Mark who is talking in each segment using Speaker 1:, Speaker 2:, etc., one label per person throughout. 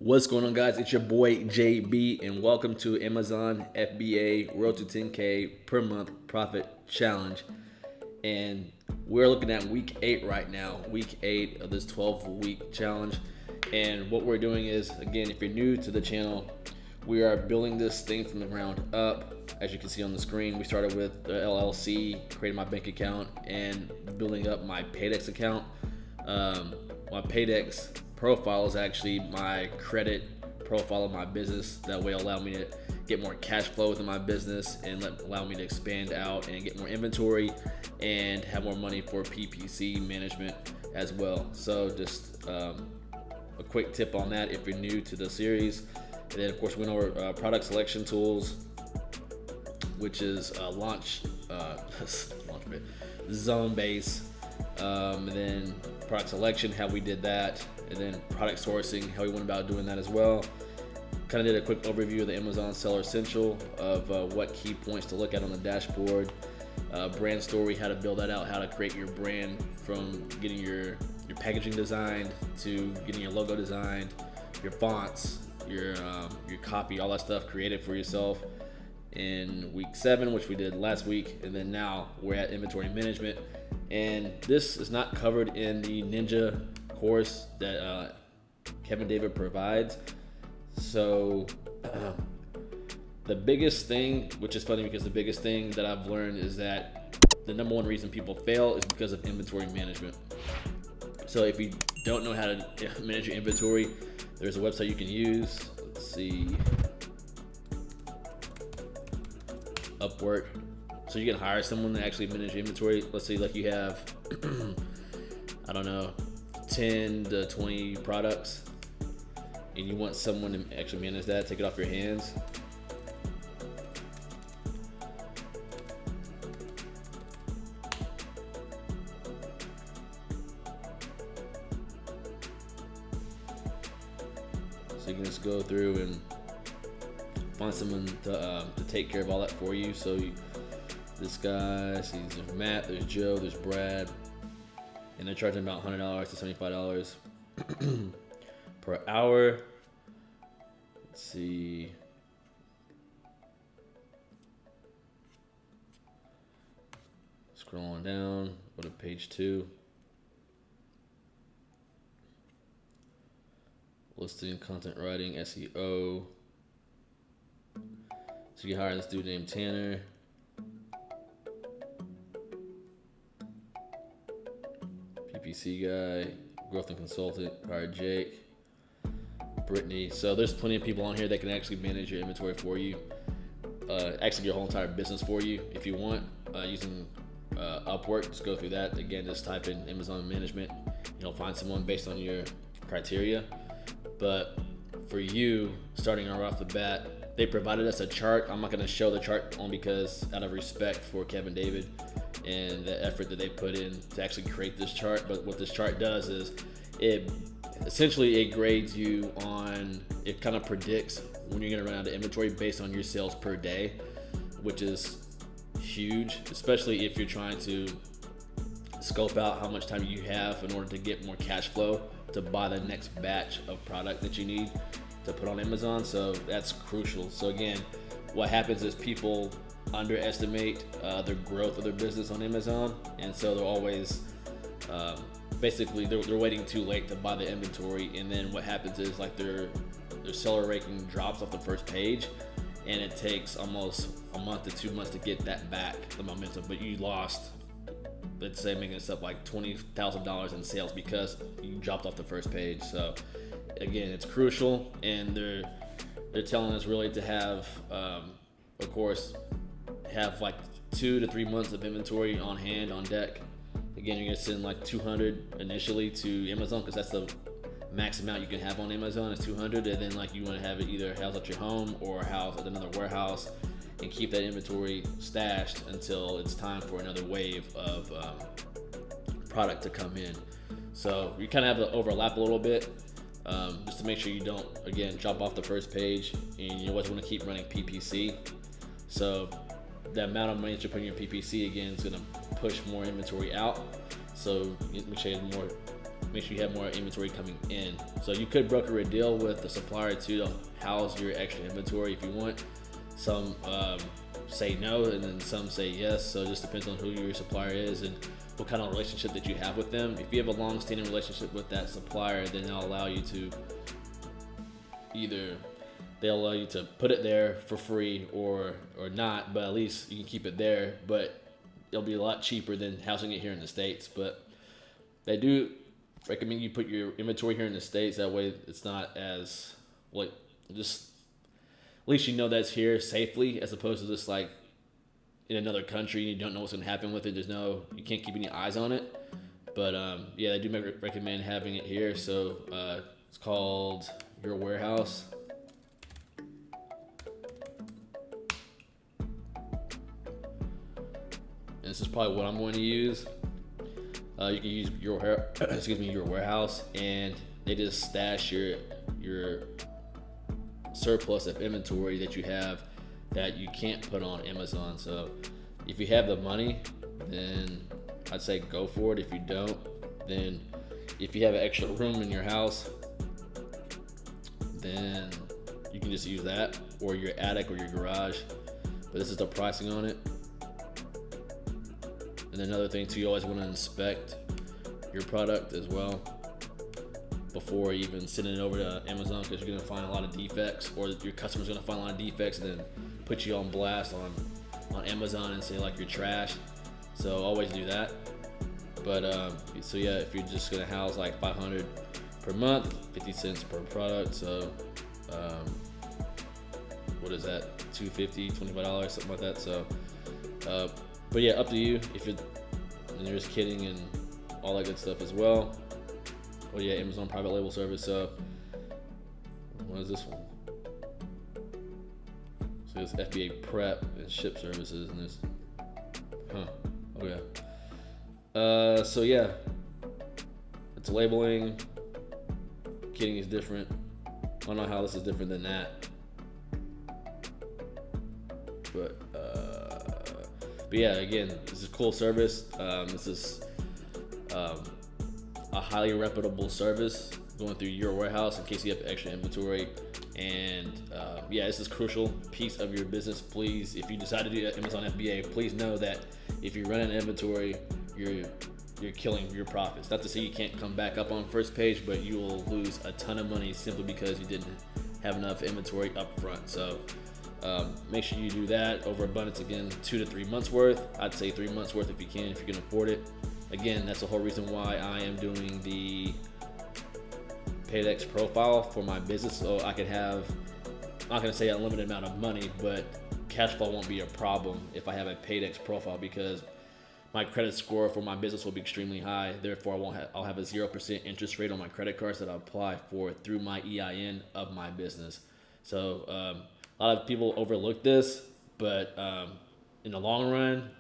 Speaker 1: What's going on, guys? It's your boy JB, and welcome to Amazon FBA Road to 10K per month profit challenge. And we're looking at week 8 right now, week 8 of this 12-week challenge. And what we're doing is, again, if you're new to the channel, we are building this thing from the ground up. As you can see on the screen, we started with the LLC, creating my bank account, and building up my Paydex account. My Paydex profile is actually my credit profile of my business. That way allow me to get more cash flow within my business and allow me to expand out and get more inventory and have more money for PPC management as well. So just a quick tip on that if you're new to the series. And then of course we went over product selection tools, which is launch zone base, and then product selection, how we did that, and then product sourcing, how we went about doing that as well. Kind of did a quick overview of the Amazon Seller Essential of what key points to look at on the dashboard. Brand story, how to build that out, how to create your brand from getting your packaging designed to getting your logo designed, your fonts, your copy, all that stuff created for yourself in week 7, which we did last week. And then now we're at inventory management, and this is not covered in the Ninja course that Kevin David provides. So the biggest thing, which is funny because the biggest thing that I've learned is that the number one reason people fail is because of inventory management. So if you don't know how to manage your inventory, there's a website you can use. Let's see, Upwork. So you can hire someone to actually manage your inventory. Let's say like you have, I don't know, 10 to 20 products, and you want someone to actually manage that, take it off your hands. So you can just go through and find someone to take care of all that for you. So this guy, see, there's Matt, there's Joe, there's Brad, and they're charging about $100 to $75 per hour. Let's see. Scrolling down, go to page 2. Listing, content writing, SEO. So you hire this dude named Tanner. PPC guy, growth and consultant, hire Jake, Brittany. So there's plenty of people on here that can actually manage your inventory for you, actually your whole entire business for you if you want, using Upwork. Just go through that. Again, just type in Amazon management. You'll find someone based on your criteria. But for you, starting right off the bat, they provided us a chart. I'm not going to show the chart only because out of respect for Kevin David and the effort that they put in to actually create this chart. But what this chart does is it grades you on, it kind of predicts when you're going to run out of inventory based on your sales per day, which is huge, especially if you're trying to scope out how much time you have in order to get more cash flow to buy the next batch of product that you need to put on Amazon. So that's crucial. So again, what happens is people underestimate the growth of their business on Amazon, and so they're always basically they're waiting too late to buy the inventory. And then what happens is like their seller ranking drops off the first page, and it takes almost a month to 2 months to get that back, the momentum. But you lost, let's say, making this up, like $20,000 in sales because you dropped off the first page. So again, it's crucial, and they're telling us really to have, of course, have like 2 to 3 months of inventory on hand, on deck. Again, you're gonna send like 200 initially to Amazon because that's the max amount you can have on Amazon is 200, and then like you want to have it either housed at your home or housed at another warehouse, and keep that inventory stashed until it's time for another wave of product to come in. So you kind of have to overlap a little bit, just to make sure you don't, again, drop off the first page, and you always want to keep running PPC. So the amount of money that you're putting in your PPC, again, is going to push more inventory out. So make sure you have more make sure you have more inventory coming in. So you could broker a deal with the supplier too to house your extra inventory if you want. Some say no, and then some say yes. So it just depends on who your supplier is and what kind of relationship that you have with them. If you have a long-standing relationship with that supplier, then they'll allow you to put it there for free or not, but at least you can keep it there. But it'll be a lot cheaper than housing it here in the States. But they do recommend you put your inventory here in the States. That way it's not as just at least you know that's here safely, as opposed to just like in another country and you don't know what's gonna happen with it. You can't keep any eyes on it. But yeah, they do recommend having it here. So it's called Your Warehouse. And this is probably what I'm going to use. You can use your warehouse, and they just stash your surplus of inventory that you have that you can't put on Amazon. So if you have the money, then I'd say go for it. If you don't, then if you have an extra room in your house, then you can just use that, or your attic or your garage. But this is the pricing on it. And another thing too, you always want to inspect your product as well before even sending it over to Amazon, because you're going to find a lot of defects, or your customer's going to find a lot of defects and then put you on blast on Amazon and say like you're trash. So always do that. But so yeah, if you're just going to house like 500 per month, 50 cents per product, so what is that, $250, $25, something like that. So but yeah, up to you if you're just kidding and all that good stuff as well. Oh yeah, Amazon private label service. So what is this one? So it's FBA prep and ship services, and this. Okay. So yeah, it's labeling. Kitting is different. I don't know how this is different than that. But yeah, again, this is a cool service. This is a highly reputable service going through Your Warehouse in case you have extra inventory. And yeah, this is a crucial piece of your business. Please, if you decide to do Amazon FBA, please know that if you run an inventory, you're killing your profits. Not to say you can't come back up on first page, but you will lose a ton of money simply because you didn't have enough inventory up front. So make sure you do that over abundance. Again, 2 to 3 months worth. I'd say 3 months worth if you can afford it. Again, that's the whole reason why I am doing the PaidX profile for my business, so I could have, I'm not gonna say a limited amount of money, but cash flow won't be a problem if I have a PaidX profile, because my credit score for my business will be extremely high. Therefore, I'll have a 0% interest rate on my credit cards that I apply for through my EIN of my business. So a lot of people overlook this, but in the long run,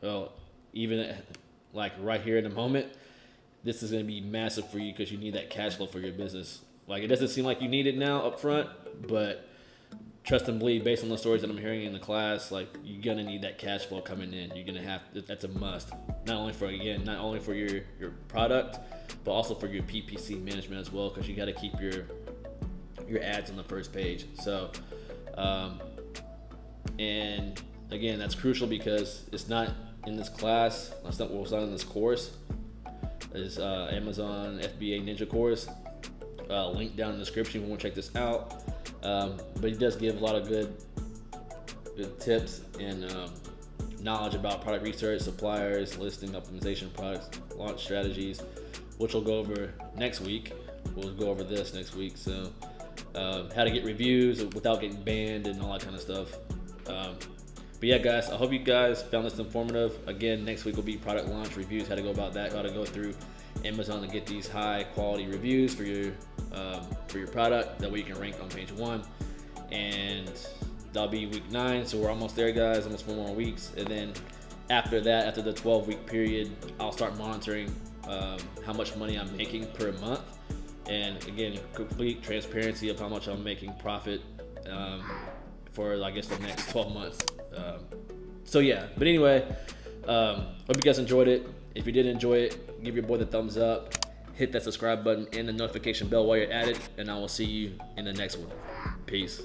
Speaker 1: well, even like right here in the moment, this is going to be massive for you, because you need that cash flow for your business. Like, it doesn't seem like you need it now up front, but trust and believe, based on the stories that I'm hearing in the class, like, you're going to need that cash flow coming in. You're going to have, that's a must. Not only for your product, but also for your PPC management as well, because you got to keep your ads on the first page. So, and again, that's crucial because it's not in this class. That's not what's in this course. Is Amazon FBA Ninja course. Link down in the description if you want to check this out. But it does give a lot of good tips and knowledge about product research, suppliers, listing optimization, products, launch strategies, which we'll go over next week. We'll go over this next week. So how to get reviews without getting banned and all that kind of stuff. But yeah, guys, I hope you guys found this informative. Again, next week will be product launch reviews, how to go about that, how to go through Amazon to get these high quality reviews for your product. That way you can rank on page 1. And that'll be week 9. So we're almost there, guys, almost 4 more weeks. And then after that, after the 12-week period, I'll start monitoring how much money I'm making per month. And again, complete transparency of how much I'm making profit for, I guess, the next 12 months. So yeah, but anyway, hope you guys enjoyed it. If you did enjoy it, give your boy the thumbs up. hit that subscribe button and the notification bell while you're at it, and I will see you in the next one. Peace.